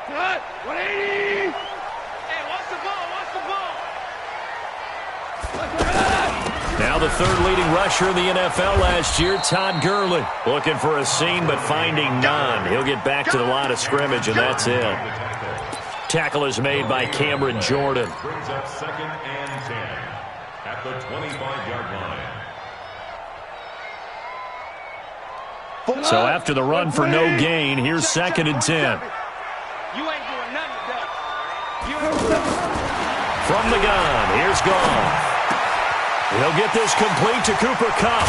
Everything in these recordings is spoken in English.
180. Hey, what's the ball? Now the third leading rusher in the NFL last year, Todd Gurley. Looking for a seam, but finding none. He'll get back to the line of scrimmage, and that's it. Tackle is made by Cameron Jordan. Brings up 2nd and 10 at the 25-yard line. So after the run for no gain, here's 2nd and 10. You ain't doing nothing today. From the gun, here's Goff. He'll get this complete to Cooper Kupp.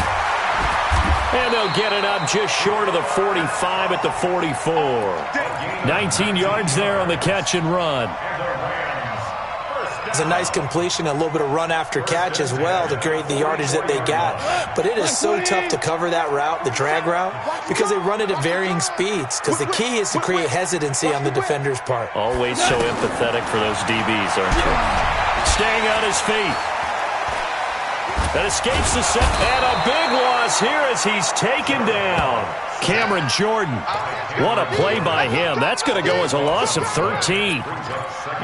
And they'll get it up just short of the 45 at the 44. 19 yards there on the catch and run. It's a nice completion, a little bit of run after catch as well to create the yardage that they got. But it is so tough to cover that route, the drag route, because they run it at varying speeds. Because the key is to create hesitancy on the defender's part. Always so empathetic for those DBs, aren't you? Staying on his feet. That escapes the set, and a big loss here as he's taken down. Cameron Jordan. What a play by him. That's going to go as a loss of 13.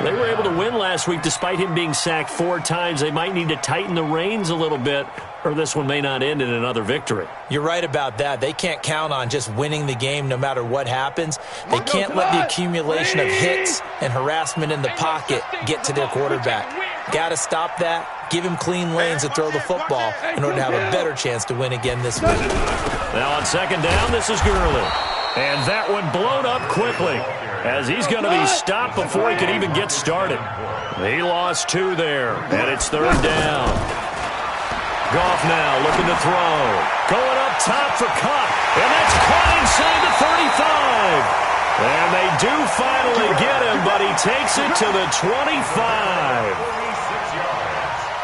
They were able to win last week despite him being sacked 4 times. They might need to tighten the reins a little bit, or this one may not end in another victory. You're right about that. They can't count on just winning the game no matter what happens. They can't let the accumulation of hits and harassment in the pocket get to their quarterback. Got to stop that. Give him clean lanes to throw the football in order to have a better chance to win again this week. Now on 2nd down, this is Gurley. And that one blown up quickly as he's going to be stopped before he can even get started. He lost 2 there, and it's 3rd down. Goff now looking to throw. Going up top for Kupp, and that's caught inside the 35. And they do finally get him, but he takes it to the 25.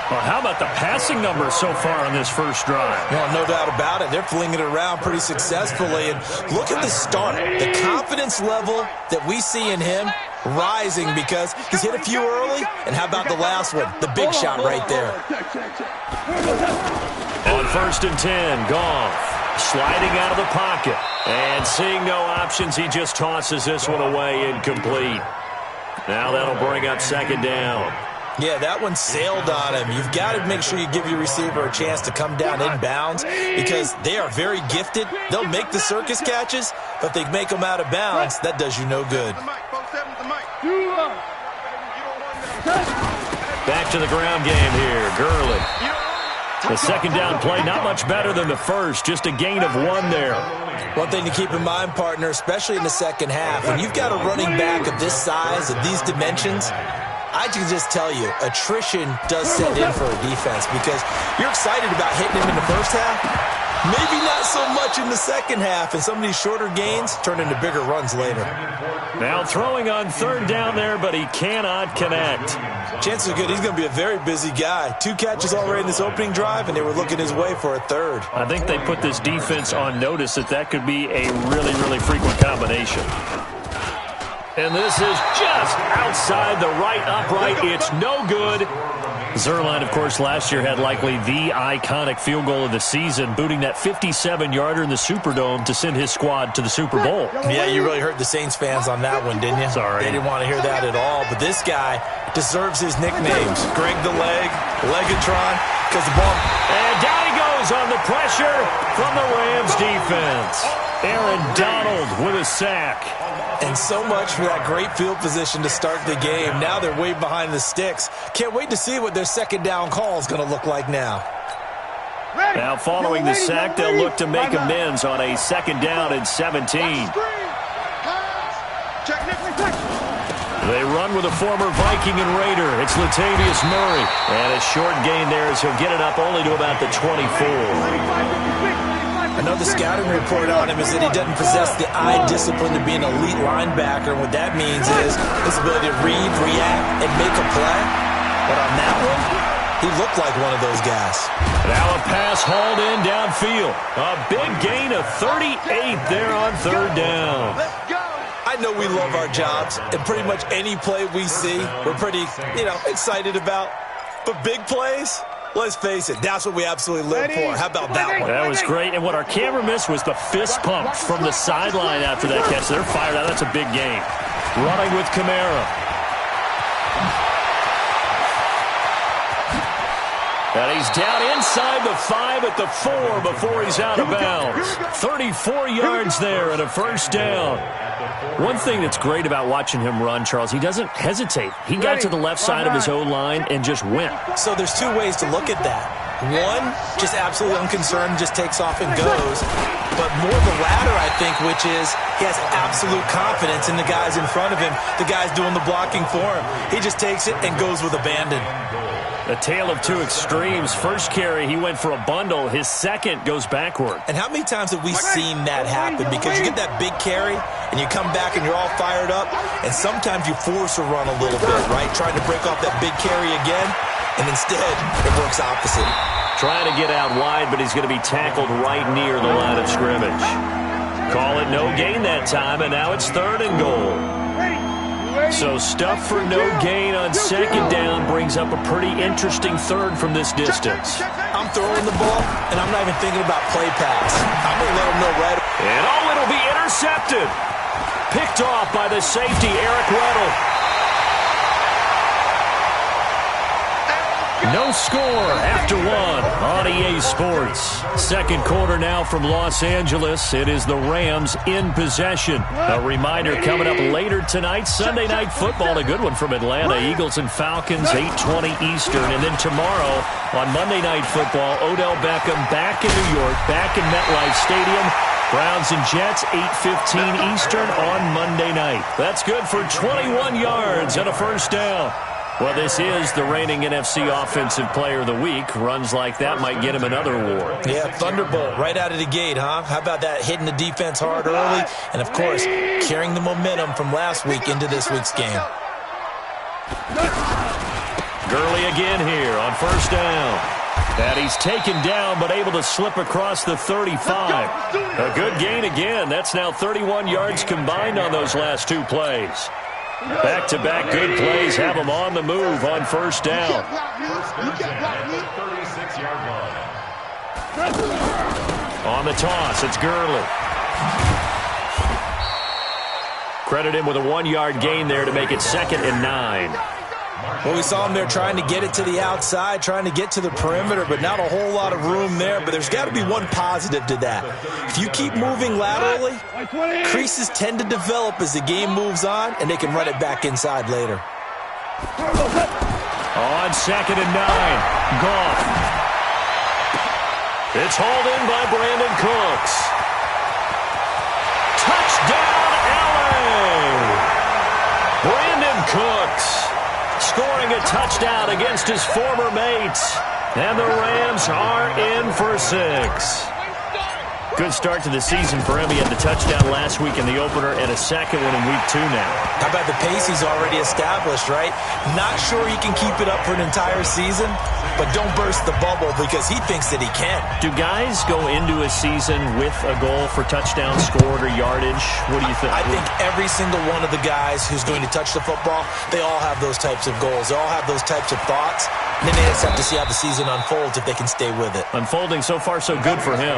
Well, how about the passing numbers so far on this first drive? Well, no doubt about it. They're flinging it around pretty successfully. And look at the start. The confidence level that we see in him rising because he's hit a few early. And how about the last one? The big shot right there. On 1st and 10, Goff sliding out of the pocket. And seeing no options, he just tosses this one away incomplete. Now that'll bring up 2nd down. Yeah, that one sailed on him. You've got to make sure you give your receiver a chance to come down inbounds because they are very gifted. They'll make the circus catches, but if they make them out of bounds, that does you no good. Back to the ground game here, Gurley. The 2nd down play, not much better than the first, just a gain of 1 there. One thing to keep in mind, partner, especially in the second half, when you've got a running back of this size, of these dimensions, I can just tell you, attrition does set in for a defense because you're excited about hitting him in the first half. Maybe not so much in the second half, and some of these shorter gains turn into bigger runs later. Now throwing on 3rd down there, but he cannot connect. Chances are good he's going to be a very busy guy. 2 catches already in this opening drive, and they were looking his way for a 3rd. I think they put this defense on notice that could be a really, really frequent combination. And this is just outside the right upright. It's no good. Zuerlein, of course, last year had likely the iconic field goal of the season, booting that 57-yarder in the Superdome to send his squad to the Super Bowl. Yeah, you really hurt the Saints fans on that one, didn't you? Sorry. They didn't want to hear that at all. But this guy deserves his nicknames. Greg the Leg, Legatron, because the ball. And down he goes on the pressure from the Rams defense. Aaron Donald with a sack. And so much for that great field position to start the game. Now they're way behind the sticks. Can't wait to see what their 2nd down call is going to look like now. Now following the sack, they'll look to make amends on a 2nd down and 17. They run with a former Viking and Raider. It's Latavius Murray. And a short gain there as he'll get it up only to about the 24. I know the scouting report on him is that he doesn't possess the eye discipline to be an elite linebacker. And what that means is his ability to read, react, and make a play. But on that one, he looked like one of those guys. Now a pass hauled in downfield. A big gain of 38 there on 3rd down. I know we love our jobs, and pretty much any play we see, we're pretty, excited about. But big plays, Let's face it, that's what we absolutely live for. How about that one? That was great. And what our camera missed was the fist pump from the sideline after that catch. They're fired out. That's a big game. Running with Kamara. And he's down inside the 5 at the 4 before he's out of bounds. 34 yards there and a first down. One thing that's great about watching him run, Charles, he doesn't hesitate. He got to the left side of his O-line and just went. So there's two ways to look at that. One, just absolutely unconcerned, just takes off and goes. But more the latter, I think, which is he has absolute confidence in the guys in front of him, the guys doing the blocking for him. He just takes it and goes with abandon. A tale of two extremes. First carry, he went for a bundle. His second goes backward. And how many times have we seen that happen? Because you get that big carry, and you come back and you're all fired up, and sometimes you force a run a little bit, right? Trying to break off that big carry again, and instead it works opposite. Trying to get out wide, but he's going to be tackled right near the line of scrimmage. Call it no gain that time, and now it's 3rd and goal. So stuff for no gain on 2nd down brings up a pretty interesting 3rd from this distance. I'm throwing the ball, and I'm not even thinking about play pass. I'm going to let him know right away. And it'll be intercepted. Picked off by the safety, Eric Weddle. No score after 1 on EA Sports. Second quarter now from Los Angeles. It is the Rams in possession. A reminder coming up later tonight, Sunday Night Football, a good one from Atlanta. Eagles and Falcons, 8:20 Eastern. And then tomorrow on Monday Night Football, Odell Beckham back in New York, back in MetLife Stadium. Browns and Jets, 8:15 Eastern on Monday night. That's good for 21 yards and a first down. Well, this is the reigning NFC Offensive Player of the Week. Runs like that might get him another award. Yeah, Thunderbolt right out of the gate, huh? How about that, hitting the defense hard early? And, of course, carrying the momentum from last week into this week's game. Gurley again here on first down. And he's taken down but able to slip across the 35. A good gain again. That's now 31 yards combined on those last two plays. Back-to-back good plays have him on the move on first down. On the toss, it's Gurley. Credit him with a 1-yard gain there to make it 2nd and 9. Well, we saw him there trying to get it to the outside, trying to get to the perimeter, but not a whole lot of room there. But there's got to be one positive to that. If you keep moving laterally, creases tend to develop as the game moves on, and they can run it back inside later. On 2nd and 9, Goff. It's hauled in by Brandon Cooks. Touchdown, LA! Brandon Cooks scoring a touchdown against his former mates. And the Rams are in for 6. Good start to the season for him. He had the touchdown last week in the opener and a second one in week 2 now. How about the pace he's already established, right? Not sure he can keep it up for an entire season, but don't burst the bubble because he thinks that he can. Do guys go into a season with a goal for touchdowns scored or yardage? What do you think? I think every single one of the guys who's going to touch the football, they all have those types of goals. They all have those types of thoughts. And then they just have to see how the season unfolds if they can stay with it. Unfolding so far so good for him.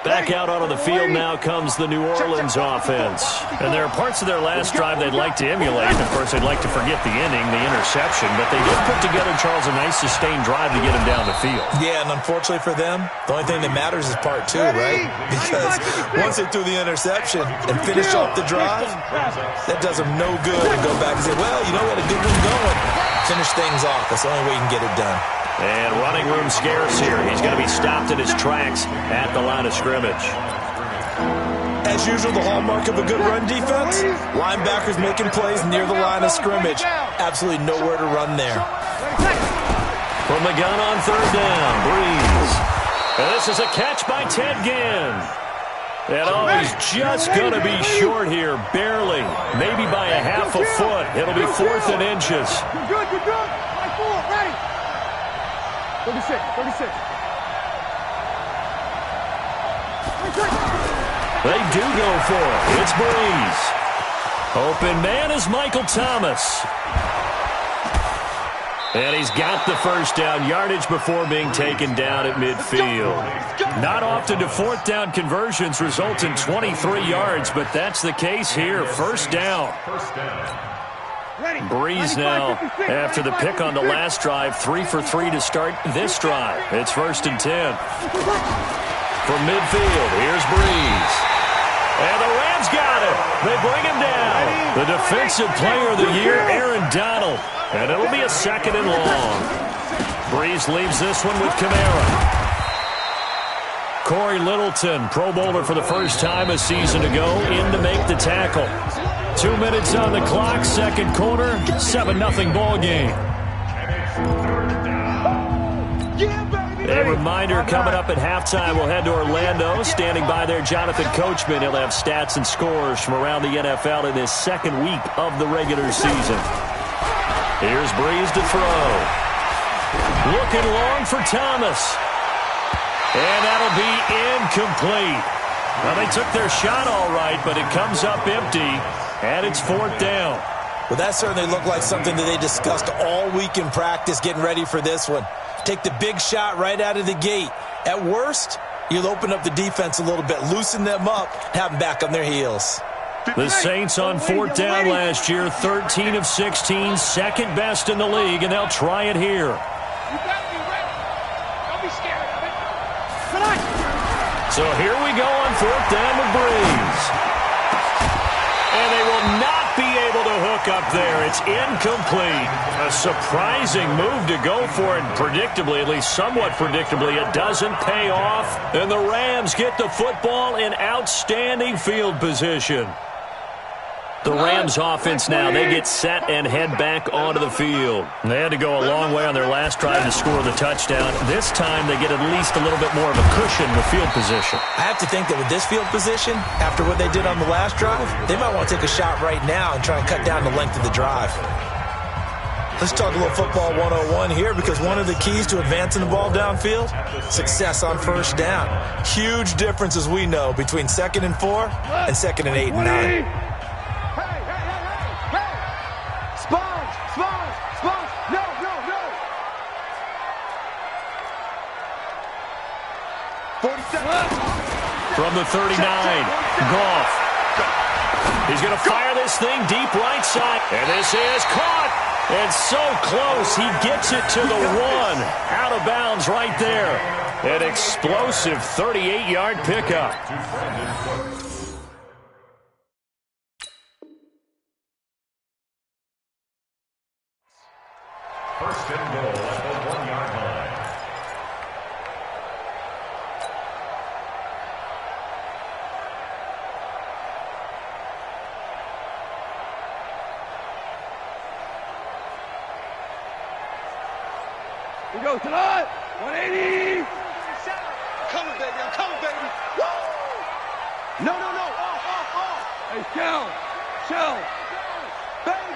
Back out onto the field now comes the New Orleans offense. And there are parts of their last drive they'd like to emulate. Of course, they'd like to forget the inning, the interception. But they did put together, Charles, a nice sustained drive to get him down the field. Yeah, and unfortunately for them, the only thing that matters is part 2, right? Because once they threw the interception and finish off the drive, that does them no good to go back and say, well, you know, we had a good one going. Finish things off. That's the only way you can get it done. And running room scarce here. He's going to be stopped in his tracks at the line of scrimmage. As usual, the hallmark of a good run defense, linebackers making plays near the line of scrimmage. Absolutely nowhere to run there. From the gun on 3rd down, Breeze. And this is a catch by Ted Ginn. And he's just going to be short here, barely. Maybe by a half a foot. It'll be 4th and inches. You're good. Right forward, ready. 36. They do go for it. It's Breeze. Open man is Michael Thomas. And he's got the first down yardage before being taken down at midfield. Not often do fourth down conversions result in 23 yards, but that's the case here. First down. Breeze now, after the pick on the last drive, 3 for 3 to start this drive. It's 1st and 10. From midfield, here's Breeze. And the Rams got it. They bring him down. The defensive player of the year, Aaron Donald. And it'll be a 2nd and long. Breeze leaves this one with Kamara. Corey Littleton, Pro Bowler for the first time a season ago, in to make the tackle. 2 minutes on the clock, second quarter, 7-0 ball game. A reminder coming up at halftime, we'll head to Orlando. Standing by there, Jonathan Coachman. He'll have stats and scores from around the NFL in this second week of the regular season. Here's Breeze to throw. Looking long for Thomas. And that'll be incomplete. Well, they took their shot all right, but it comes up empty, and it's 4th down. Well, that certainly looked like something that they discussed all week in practice, getting ready for this one. Take the big shot right out of the gate. At worst, you'll open up the defense a little bit, loosen them up, have them back on their heels. The Saints on 4th down last year, 13 of 16, second best in the league, and they'll try it here. You gotta be ready. Don't be scared of it. Come on. So here we go on 4th down with Breeze. And they will not be able to hook up there. It's incomplete. A surprising move to go for it. Predictably, at least somewhat predictably, it doesn't pay off. And the Rams get the football in outstanding field position. The Rams offense now, they get set and head back onto the field. They had to go a long way on their last drive to score the touchdown. This time they get at least a little bit more of a cushion with field position. I have to think that with this field position, after what they did on the last drive, they might want to take a shot right now and try and cut down the length of the drive. Let's talk a little football 101 here, because one of the keys to advancing the ball downfield, success on first down. Huge difference, as we know, between 2nd and 4 and 2nd and 8 and 9. From the 39, Goff. He's going to fire this thing deep right side. And this is caught. And so close, he gets it to the 1. Out of bounds right there. An explosive 38-yard pickup. First and goal at the 1-yard line. We go tonight. 180. I'm coming, baby. I'm coming, baby. Woo! No. Off. Hey, Shell. Bang.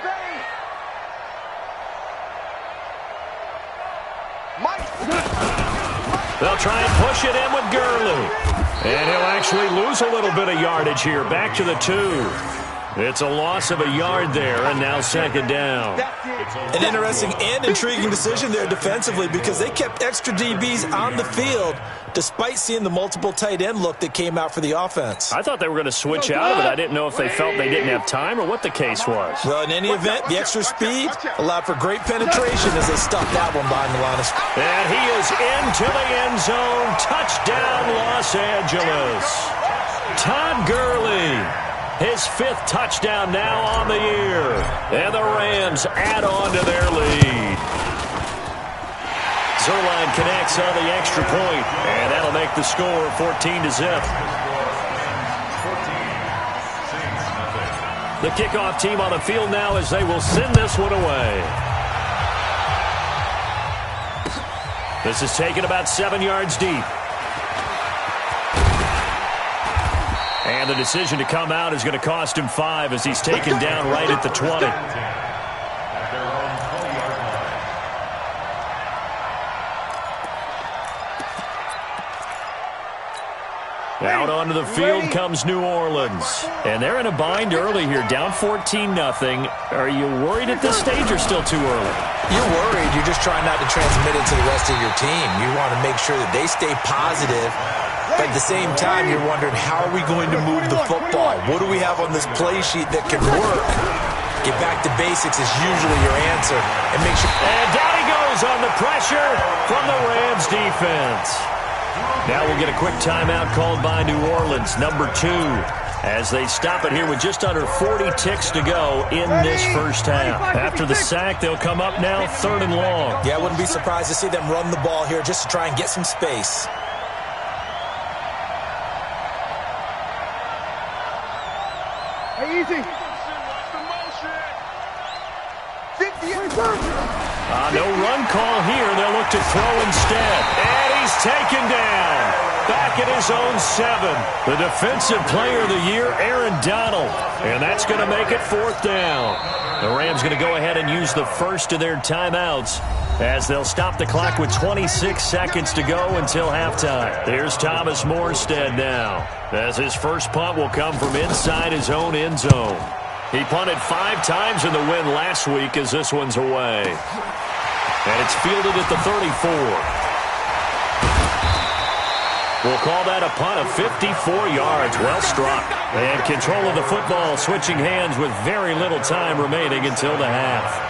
Mike. They'll try and push it in with Gurley. And he'll actually lose a little bit of yardage here. Back to the 2. It's a loss of a yard there, and now 2nd down. An interesting and intriguing decision there defensively, because they kept extra DBs on the field despite seeing the multiple tight end look that came out for the offense. I thought they were going to switch out of it. I didn't know if they felt they didn't have time or what the case was. Well, in any event, the extra speed allowed for great penetration as they stuffed that one behind the line of scrimmage. And he is into the end zone. Touchdown, Los Angeles. Todd Gurley. His 5th touchdown now on the year. And the Rams add on to their lead. Zerline connects on the extra point, and that'll make the score 14-0. The kickoff team on the field now as they will send this one away. This is taken about 7 yards deep. And the decision to come out is going to cost him 5 as he's taken down right at the 20. Out onto the field comes New Orleans. And they're in a bind early here, down 14-0. Are you worried at this stage or still too early? You're worried. You're just trying not to transmit it to the rest of your team. You want to make sure that they stay positive. But at the same time, you're wondering, how are we going to move the football? What do we have on this play sheet that can work? Get back to basics is usually your answer. And make sure. And down he goes on the pressure from the Rams defense. Now we'll get a quick timeout called by New Orleans, number 2, as they stop it here with just under 40 ticks to go in this first half. After the sack, they'll come up now 3rd and long. Yeah, I wouldn't be surprised to see them run the ball here just to try and get some space. Hey, easy. No run call here. They'll look to throw instead. And he's taken down. Back at his own 7. The defensive player of the year, Aaron Donald. And that's going to make it 4th down. The Rams going to go ahead and use the first of their timeouts as they'll stop the clock with 26 seconds to go until halftime. Here's Thomas Morstead now, as his first punt will come from inside his own end zone. He punted 5 times in the win last week as this one's away. And it's fielded at the 34. We'll call that a punt of 54 yards. Well struck. And control of the football switching hands with very little time remaining until the half.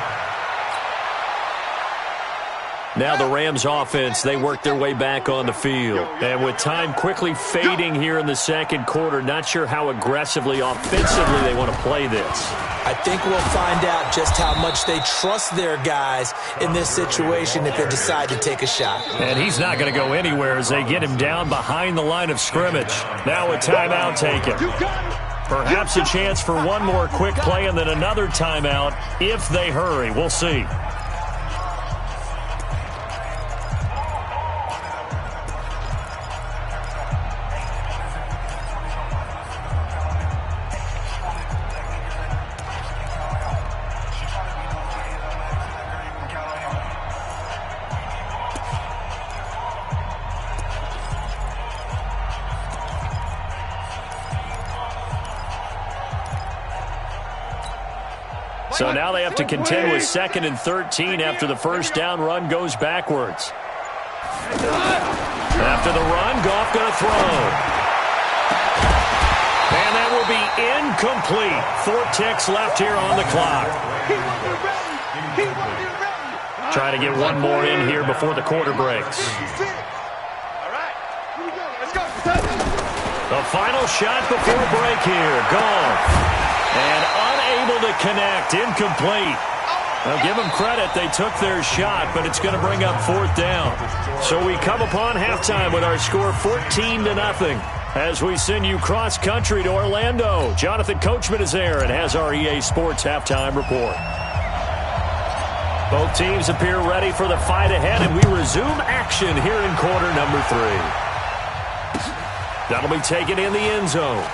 Now the Rams offense, they work their way back on the field. And with time quickly fading here in the second quarter, not sure how aggressively, offensively they want to play this. I think we'll find out just how much they trust their guys in this situation if they decide to take a shot. And he's not going to go anywhere as they get him down behind the line of scrimmage. Now a timeout taken. Perhaps a chance for one more quick play and then another timeout if they hurry. We'll see. So now they have to contend with 2nd and 13 after the first down run goes backwards. After the run, Goff going to throw. And that will be incomplete. 4 ticks left here on the clock. Trying to get one more in here before the quarter breaks. The final shot before break here. Goff. And unable to connect, incomplete. Now give them credit, they took their shot, but it's going to bring up 4th down. So we come upon halftime with our score 14-0 as we send you cross-country to Orlando. Jonathan Coachman is there and has our EA Sports halftime report. Both teams appear ready for the fight ahead, and we resume action here in quarter number 3. That'll be taken in the end zone.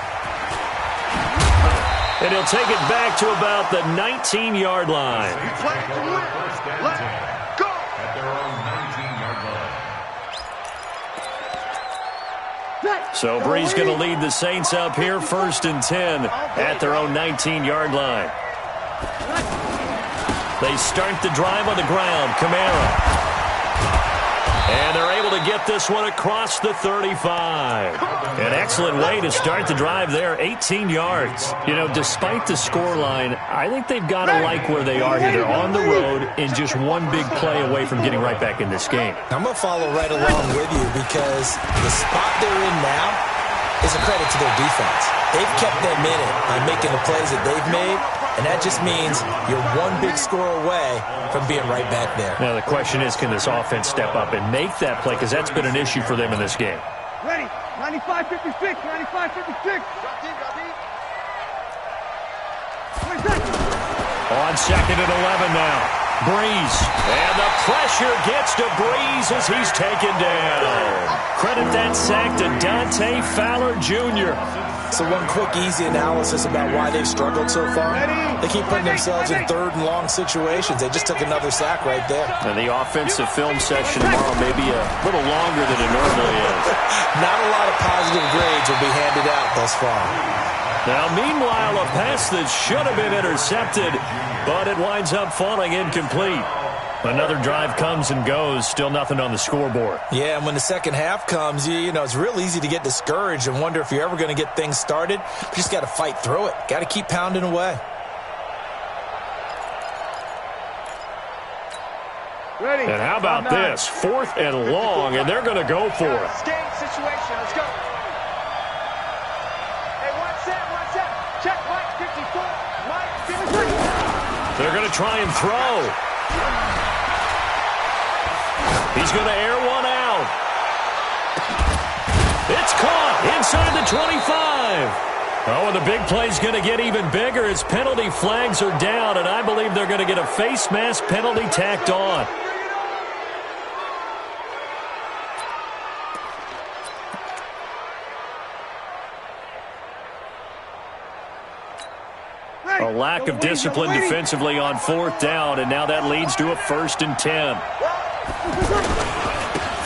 And he'll take it back to about the 19-yard line. So Bree's going to lead the Saints up here 1st and 10 at their own 19-yard line. They start the drive on the ground. Kamara. And they're able to get this one across the 35. An excellent way to start the drive there, 18 yards. You know, despite the scoreline, I think they've got to like where they are here. They're on the road and just one big play away from getting right back in this game. I'm going to follow right along with you because the spot they're in now is a credit to their defense. They've kept them in it by making the plays that they've made, and that just means you're one big score away from being right back there. Now the question is, can this offense step up and make that play? Because that's been an issue for them in this game. Ready. 95-56. 95-56. On 2nd and 11 now. Breeze. And the pressure gets to Breeze as he's taken down. Credit that sack to Dante Fowler Jr. So one quick, easy analysis about why they've struggled so far. They keep putting themselves in third and long situations. They just took another sack right there. And the offensive film session tomorrow may be a little longer than it normally is. Not a lot of positive grades will be handed out thus far. Now, meanwhile, a pass that should have been intercepted, but it winds up falling incomplete. Another drive comes and goes, still nothing on the scoreboard. Yeah, and when the second half comes, you know, it's real easy to get discouraged and wonder if you're ever going to get things started. You just got to fight through it. Got to keep pounding away. Ready. And how about this? 4th and long, and they're going to go for it. Game situation. Let's go. Hey, one set. Check, Mike, 54. Mike, 53. They're going to try and throw. He's going to air one out. It's caught inside the 25. Oh, and the big play's going to get even bigger as penalty flags are down, and I believe they're going to get a face mask penalty tacked on. A lack of discipline defensively on 4th down, and now that leads to a 1st and 10.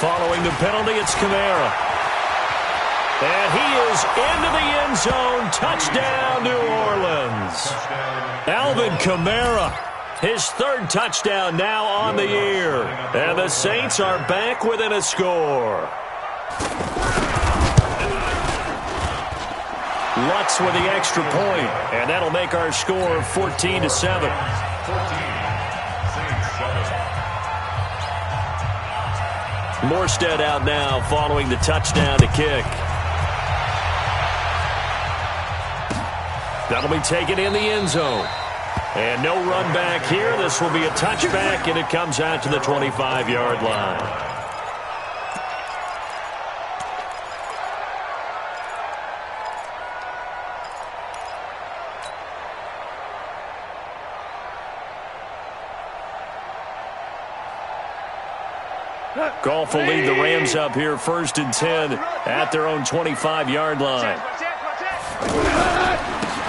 Following the penalty, it's Kamara. And he is into the end zone. Touchdown, New Orleans. Alvin Kamara, his 3rd touchdown now on the year. And the Saints are back within a score. Lutz with the extra point, and that'll make our score 14-7. Morstead out now following the touchdown to kick. That'll be taken in the end zone. And no run back here. This will be a touchback, and it comes out to the 25-yard line. Goff will lead the Rams up here 1st and 10 at their own 25-yard line.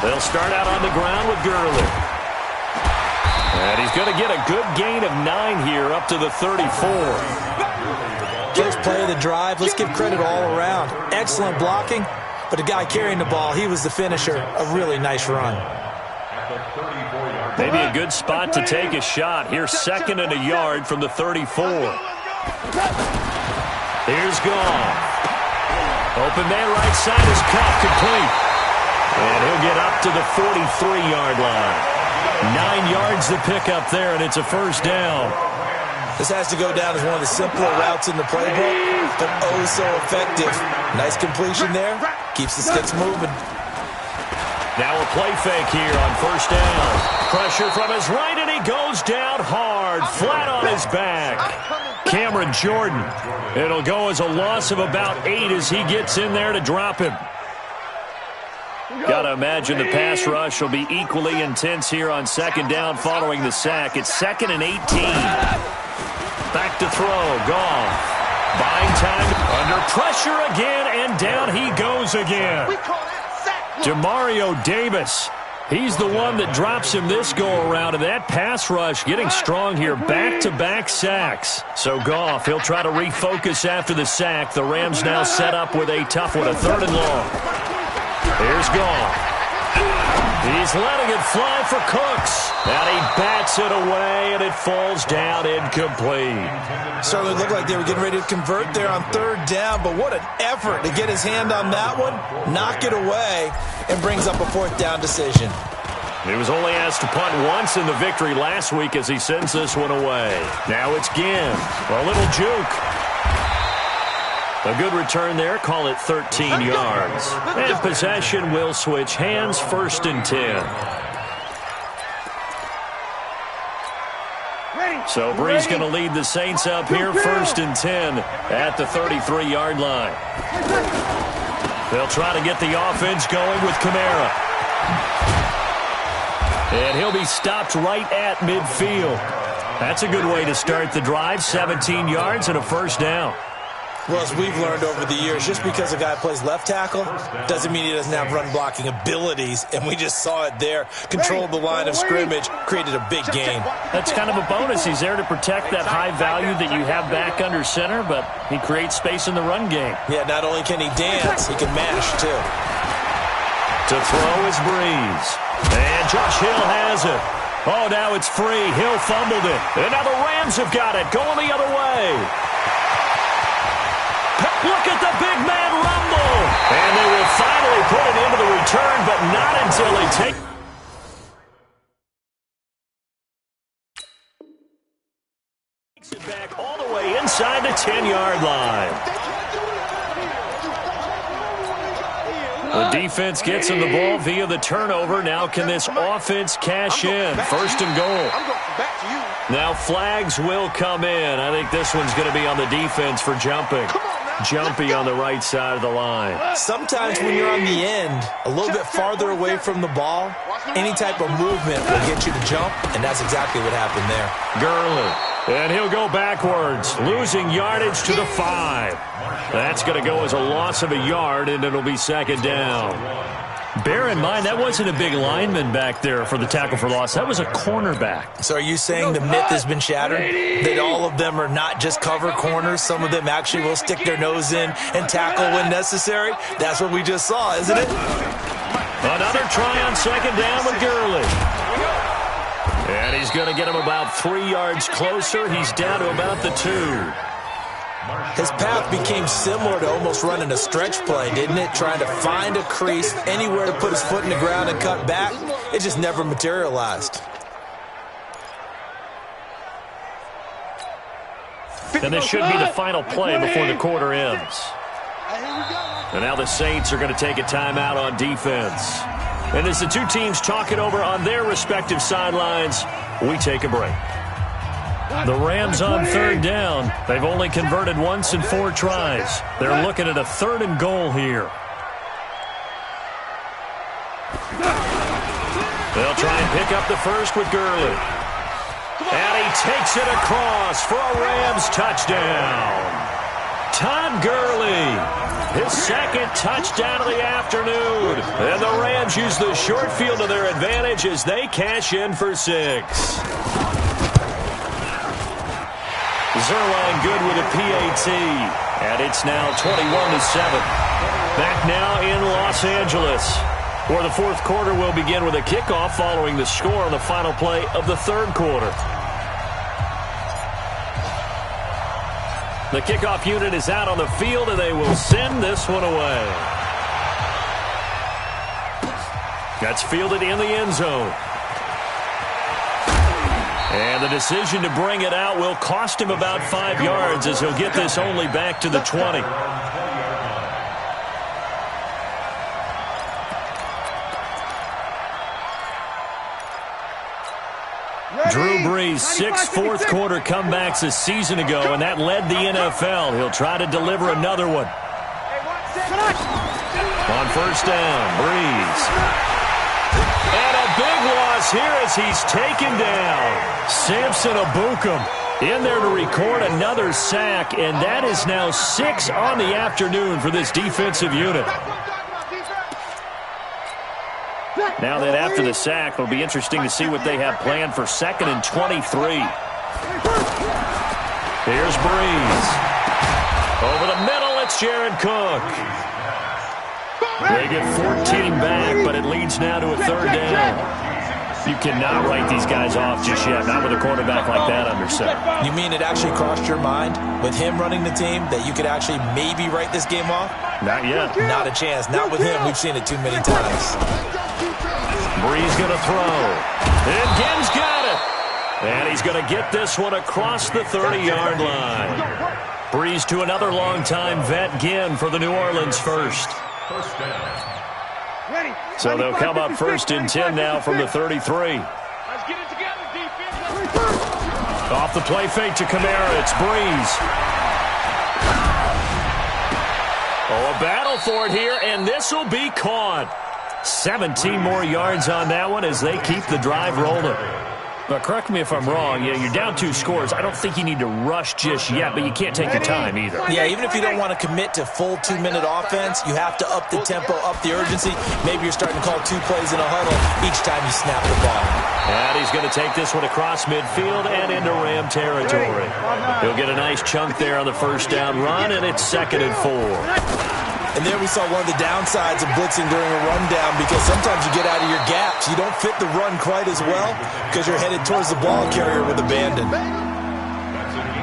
They'll start out on the ground with Gurley. And he's going to get a good gain of 9 here up to the 34. First play of the drive, let's give credit all around. Excellent blocking, but the guy carrying the ball, he was the finisher. A really nice run. Maybe a good spot to take a shot. Here's 2nd and a yard from the 34. Here's Goff. Open man right side is caught, complete. And he'll get up to the 43-yard line. 9 yards to pick up there, and it's a 1st down. This has to go down as one of the simpler routes in the playbook, but oh so effective. Nice completion there. Keeps the sticks moving. Now a play fake here on 1st down. Pressure from his right, and he goes down hard, flat on his back. Cameron Jordan. It'll go as a loss of about 8 as he gets in there to drop him. Got to imagine the pass rush will be equally intense here on 2nd down following the sack. It's 2nd and 18. Back to throw. Goff. Buying time. Under pressure again, and down he goes again. Demario Davis. He's the one that drops him this go-around, and that pass rush getting strong here. Back-to-back sacks. So Goff, he'll try to refocus after the sack. The Rams now set up with a tough one, a 3rd and long. Here's Goff. He's letting it fly for Cooks. And he bats it away, and it falls down incomplete. Certainly looked like they were getting ready to convert there on 3rd down, but what an effort to get his hand on that one, knock it away, and brings up a 4th down decision. He was only asked to punt once in the victory last week as he sends this one away. Now it's Ginn. A little juke. A good return there. Call it 13 yards. And possession will switch hands. 1st and 10. So Brees going to lead the Saints up here. 1st and 10 at the 33-yard line. They'll try to get the offense going with Kamara. And he'll be stopped right at midfield. That's a good way to start the drive. 17 yards and a 1st down. Well, as we've learned over the years, just because a guy plays left tackle doesn't mean he doesn't have run-blocking abilities, and we just saw it there. Controlled the line of scrimmage, created a big game. That's kind of a bonus. He's there to protect that high value that you have back under center, but he creates space in the run game. Yeah, not only can he dance, he can mash, too. To throw is Breeze. And Josh Hill has it. Oh, now it's free. Hill fumbled it. And now the Rams have got it, going the other way. Look at the big man rumble. And they will finally put it into the return, but not until they take it back all the way inside the 10-yard line. The defense gets him the ball via the turnover. Now can this offense cash in? First and goal. Now flags will come in. I think this one's going to be on the defense for jumping. Jumpy on the right side of the line. Sometimes when you're on the end, a little bit farther away from the ball, any type of movement will get you to jump, and that's exactly what happened there. Gurley, and he'll go backwards, losing yardage to the 5. That's going to go as a loss of a yard, and it'll be second down. Bear in mind, that wasn't a big lineman back there for the tackle for loss. That was a cornerback. So are you saying the myth has been shattered? That all of them are not just cover corners? Some of them actually will stick their nose in and tackle when necessary? That's what we just saw, isn't it? Another try on second down with Gurley. And he's going to get him about 3 yards closer. He's down to about the 2. His path became similar to almost running a stretch play, didn't it? Trying to find a crease, anywhere to put his foot in the ground and cut back. It just never materialized. And this should be the final play before the quarter ends. And now the Saints are going to take a timeout on defense. And as the two teams talk it over on their respective sidelines, we take a break. The Rams on third down. They've only converted once in 4 tries. They're looking at a 3rd and goal here. They'll try and pick up the first with Gurley. And he takes it across for a Rams touchdown. Todd Gurley, his second touchdown of the afternoon. And the Rams use the short field to their advantage as they cash in for 6. Zerline good with a PAT, and it's now 21-7. Back now in Los Angeles, where the 4th quarter will begin with a kickoff following the score on the final play of the 3rd quarter. The kickoff unit is out on the field, and they will send this one away. That's fielded in the end zone. And the decision to bring it out will cost him about 5 yards as he'll get this only back to the 20. Drew Brees, 6 fourth-quarter comebacks a season ago, and that led the NFL. He'll try to deliver another one. On first down, Brees. And a big loss here as he's taken down. Samson Ebukam in there to record another sack, and that is now 6 on the afternoon for this defensive unit. Now then, after the sack, it'll be interesting to see what they have planned for 2nd and 23. Here's Brees. Over the middle, it's Jared Cook. They get 14 back, but it leads now to a 3rd down. You cannot write these guys off just yet, not with a quarterback like that under center. You mean it actually crossed your mind with him running the team that you could actually maybe write this game off? Not yet. Not a chance. Not with him. We've seen it too many times. Brees going to throw. And Ginn's got it. And he's going to get this one across the 30-yard line. Brees to another long-time vet, Ginn, for the New Orleans first. So they'll come up 1st and 10 now from the 33. Let's get it together, defense. Off the play fake to Kamara. It's Brees. Oh, a battle for it here, and this will be caught. 17 more yards on that one as they keep the drive rolling. But correct me if I'm wrong, you're down 2 scores. I don't think you need to rush just yet, but you can't take your time either. Yeah, even if you don't want to commit to full 2-minute offense, you have to up the tempo, up the urgency. Maybe you're starting to call 2 plays in a huddle each time you snap the ball. And he's going to take this one across midfield and into Ram territory. He'll get a nice chunk there on the first down run, and it's 2nd and 4. And there we saw one of the downsides of blitzing during a rundown, because sometimes you get out of your gaps. You don't fit the run quite as well because you're headed towards the ball carrier with abandon.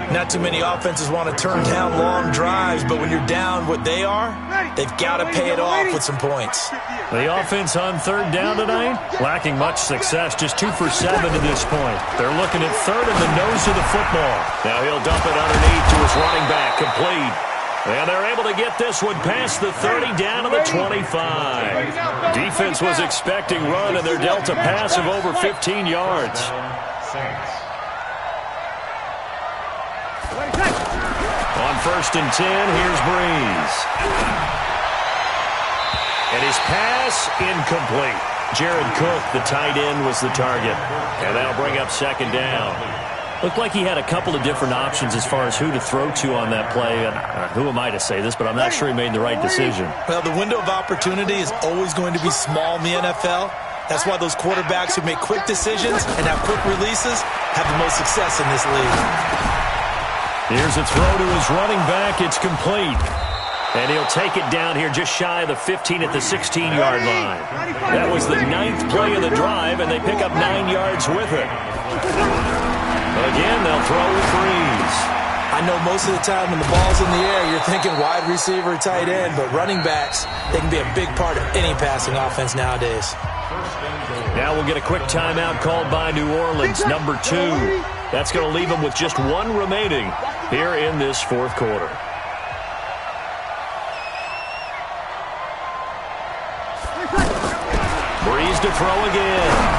Not too many offenses want to turn down long drives, but when you're down what they are, they've got to pay it off with some points. The offense on 3rd down tonight, lacking much success, just 2 for 7 to this point. They're looking at 3rd in the nose of the football. Now he'll dump it underneath to his running back, complete. And they're able to get this one past the 30 down to the 25. Defense was expecting run, and they're dealt a pass of over 15 yards. On 1st and 10, here's Breeze. And his pass incomplete. Jared Cook, the tight end, was the target. And that'll bring up 2nd down. Looked like he had a couple of different options as far as who to throw to on that play. And who am I to say this, but I'm not sure he made the right decision. Well, the window of opportunity is always going to be small in the NFL. That's why those quarterbacks who make quick decisions and have quick releases have the most success in this league. Here's a throw to his running back. It's complete. And he'll take it down here just shy of the 15 at the 16-yard line. That was the 9th play of the drive, and they pick up 9 yards with it. Again, they'll throw with Breeze. I know most of the time when the ball's in the air, you're thinking wide receiver, tight end, but running backs, they can be a big part of any passing offense nowadays. Now we'll get a quick timeout called by New Orleans, number 2. That's going to leave them with just 1 remaining here in this 4th quarter. Breeze to throw again.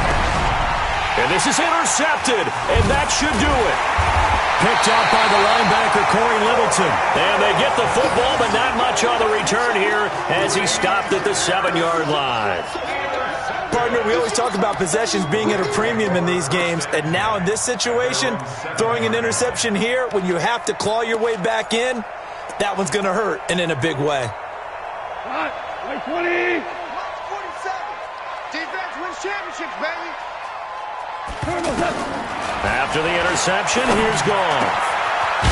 And this is intercepted, and that should do it. Picked up by the linebacker, Corey Littleton. And they get the football, but not much on the return here as he stopped at the 7-yard line. Partner, we always talk about possessions being at a premium in these games, and now in this situation, throwing an interception here when you have to claw your way back in, that one's going to hurt, and in a big way. 20. 47. Defense wins championships, baby. After the interception, here's Goff.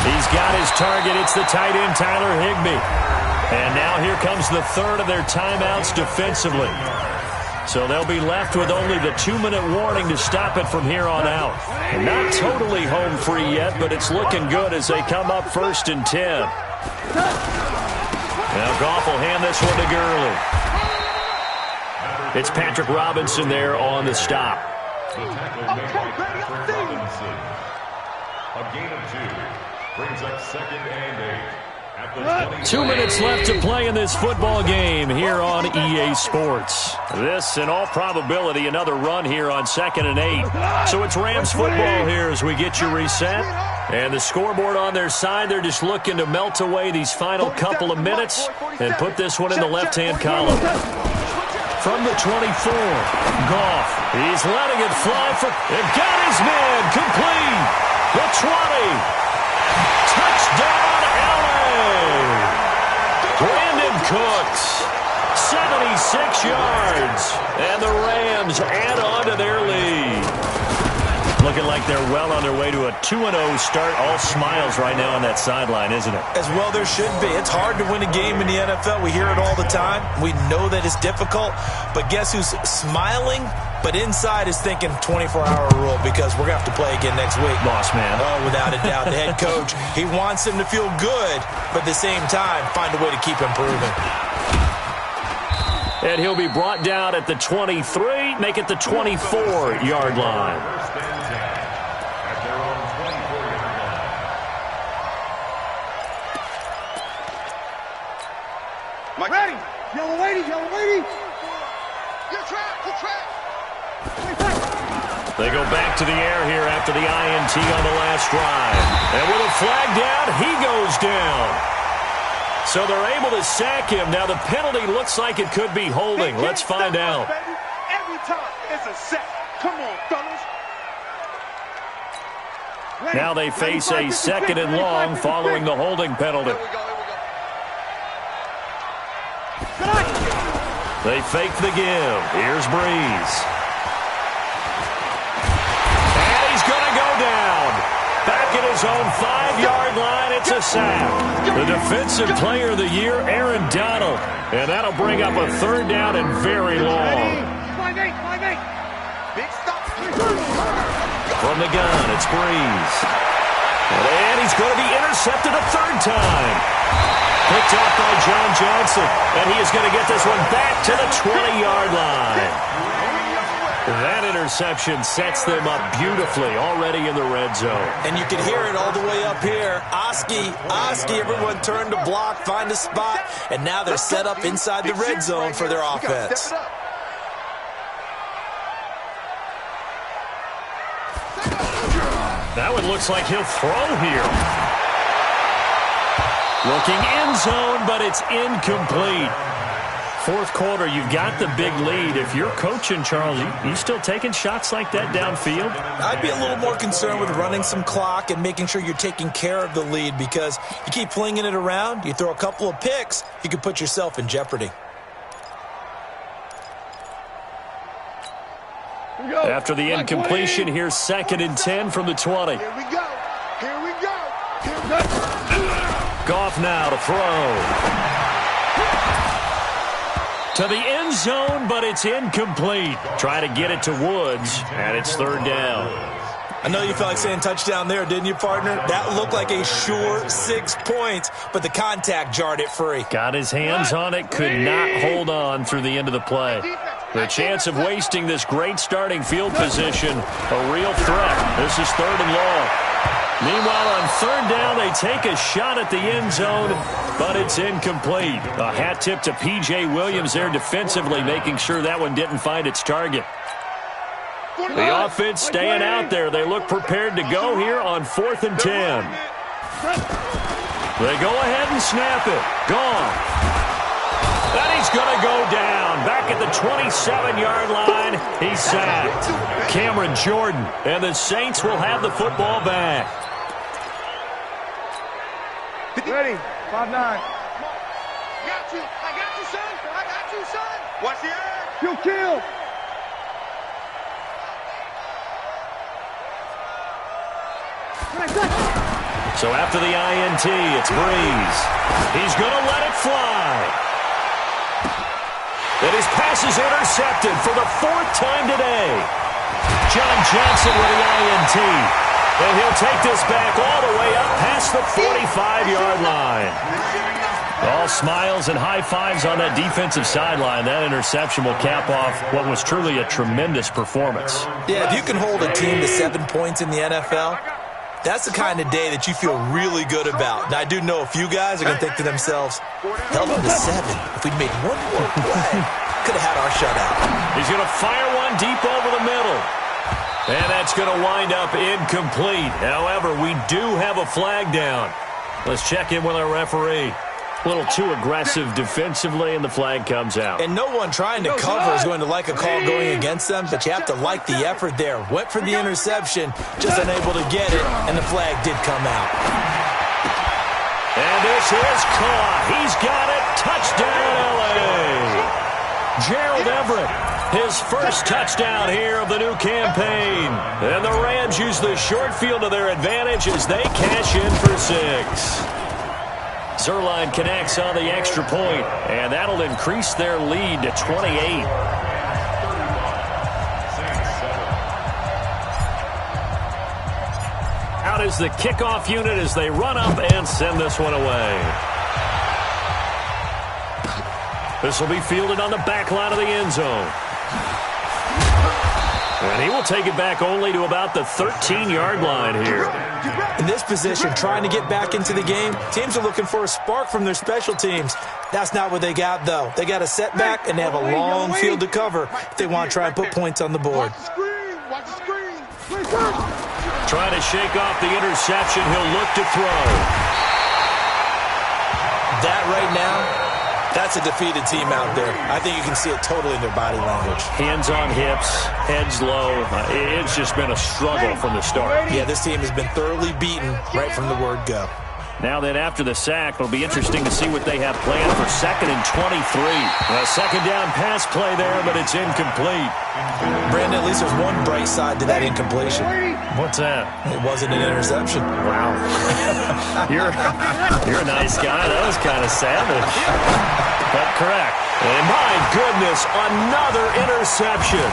He's got his target. It's the tight end, Tyler Higbee. And now here comes the 3rd of their timeouts defensively. So they'll be left with only the 2-minute warning to stop it from here on out. Not totally home free yet, but it's looking good as they come up 1st and 10. Now Goff will hand this one to Gurley. It's Patrick Robinson there on the stop. The tackle made by Patrick Robinson. A gain of 2 brings up 2nd and 8. At the 2 minutes left to play in this football game here on EA Sports. This, in all probability, another run here on 2nd and 8. So it's Rams football here as we get you reset. And the scoreboard on their side, they're just looking to melt away these final couple of minutes and put this one in the left-hand column. From the 24, Goff. He's letting it fly for... And got his man complete. The 20. Touchdown, LA. Brandon Cooks. 76 yards. And the Rams add on to their lead. Looking like they're well on their way to a 2-0 start. All smiles right now on that sideline, isn't it? As well there should be. It's hard to win a game in the NFL. We hear it all the time. We know that it's difficult. But guess who's smiling? But inside is thinking 24-hour rule because we're going to have to play again next week. Boss man. Oh, without a doubt. The head coach, he wants them to feel good, but at the same time, find a way to keep improving. And he'll be brought down at the 23, make it the 24-yard line. Ready! Yellow lady! Yellow lady! Your trap! Your trap! They go back to the air here after the INT on the last drive. And with a flag down, he goes down. So they're able to sack him. Now the penalty looks like it could be holding. Let's find out. Every time it's a sack. Come on, fellas. Now they face a second and long following the holding penalty. They fake the give. Here's Breeze. And he's going to go down. Back at his own 5-yard line, it's a sack. The Defensive Player of the Year, Aaron Donald. And that'll bring up a third down and very long. 5-8. Big stop. From the gun, it's Breeze. And he's going to be intercepted a third time. Picked off by John Johnson. And he is going to get this one back to the 20-yard line. That interception sets them up beautifully already in the red zone. And you can hear it all the way up here. Oski, everyone turned to block, find a spot, and now they're set up inside the red zone for their offense. That one looks like he'll throw here. Looking end zone, but it's incomplete. Fourth quarter, you've got the big lead. If you're coaching, Charles, you still taking shots like that downfield? I'd be a little more concerned with running some clock and making sure you're taking care of the lead, because you keep flinging it around, you throw a couple of picks, you can put yourself in jeopardy. After the incompletion, here's 2nd and 10 from the 20. Here we go. Goff now to throw. To the end zone, but it's incomplete. Try to get it to Woods, and it's third down. I know you felt like saying touchdown there, didn't you, partner? That looked like a sure 6 points, but the contact jarred it free. Got his hands on it, could not hold on through the end of the play. The chance of wasting this great starting field position, a real threat. This is third and long. Meanwhile, on third down, they take a shot at the end zone, but it's incomplete. A hat tip to P.J. Williams there defensively, making sure that one didn't find its target. The offense staying out there. They look prepared to go here on 4th and 10. They go ahead and snap it. Gone. And he's going to go down. Back at the 27-yard line, he's sacked. Cameron Jordan, and the Saints will have the football back. Ready, 5-9. I got you, son. Watch the edge. Kill. So after the INT, it's Breeze. He's going to let it fly. And his pass is intercepted for the 4th time today. John Johnson with the INT. And he'll take this back all the way up past the 45-yard line. All smiles and high fives on that defensive sideline. That interception will cap off what was truly a tremendous performance. Yeah, if you can hold a team to 7 points in the NFL, that's the kind of day that you feel really good about. Now, I do know a few guys are going to think to themselves, held them to 7. If we'd made one more play, could have had our shutout. He's going to fire one deep over the middle. And that's going to wind up incomplete. However, we do have a flag down. Let's check in with our referee. A little too aggressive defensively, and the flag comes out. And no one trying to cover is going to like a call going against them, but you have to like the effort there. Went for the interception, just unable to get it, and the flag did come out. And this is caught. He's got it. Touchdown, L.A. Gerald Everett, his first touchdown here of the new campaign. And the Rams use the short field to their advantage as they cash in for 6. Zerline connects on the extra point, and that'll increase their lead to 28. Out is the kickoff unit as they run up and send this one away. This will be fielded on the back line of the end zone. And he will take it back only to about the 13-yard line here. In this position, trying to get back into the game, teams are looking for a spark from their special teams. That's not what they got, though. They got a setback, and they have a long field to cover if they want to try and put points on the board. Watch the screen. Trying to shake off the interception. He'll look to throw. That right now, That's a defeated team out there. I think you can see it totally in their body language. Hands on hips, heads low. It's just been a struggle from the start. Yeah, this team has been thoroughly beaten right from the word go. Now then, after the sack, it'll be interesting to see what they have planned for 2nd and 23. A second down pass play there, but it's incomplete. Brandon, at least there's one bright side to that incompletion. What's that? It wasn't an interception. Wow. You're a nice guy. That was kind of savage. But correct. And my goodness, another interception.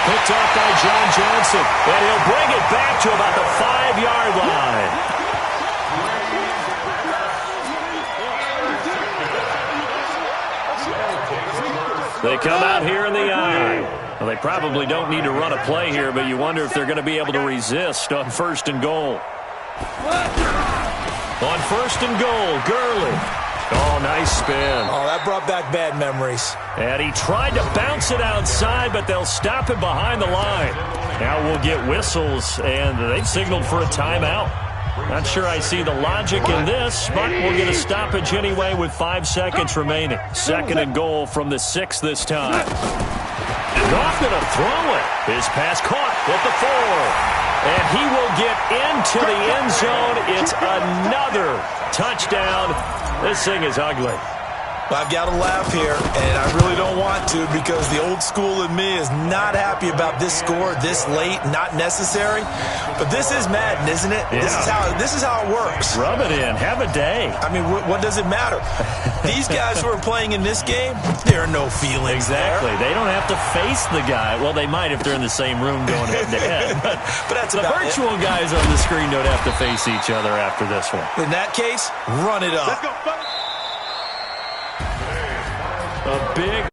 Picked up by John Johnson. And he'll bring it back to about the 5-yard line. They come out here in the eye. Well, they probably don't need to run a play here, but you wonder if they're going to be able to resist on 1st and goal. On 1st and goal, Gurley. Oh, nice spin. Oh, that brought back bad memories. And he tried to bounce it outside, but they'll stop him behind the line. Now we'll get whistles, and they've signaled for a timeout. Not sure I see the logic in this, but we'll get a stoppage anyway with 5 seconds remaining. 2nd and goal from the 6 this time. And Goff going to throw it. His pass caught at the 4. And he will get into the end zone. It's another touchdown. This thing is ugly. I've got to laugh here, and I really don't want to because the old school in me is not happy about this score this late, not necessary. But this is Madden, isn't it? Yeah. This is how it works. Rub it in. Have a day. I mean, what does it matter? These guys who are playing in this game, there are no feelings Exactly. there. They don't have to face the guy. Well, they might if they're in the same room going head-to-head. But that's the virtual guys on the screen don't have to face each other after this one. In that case, run it up. A big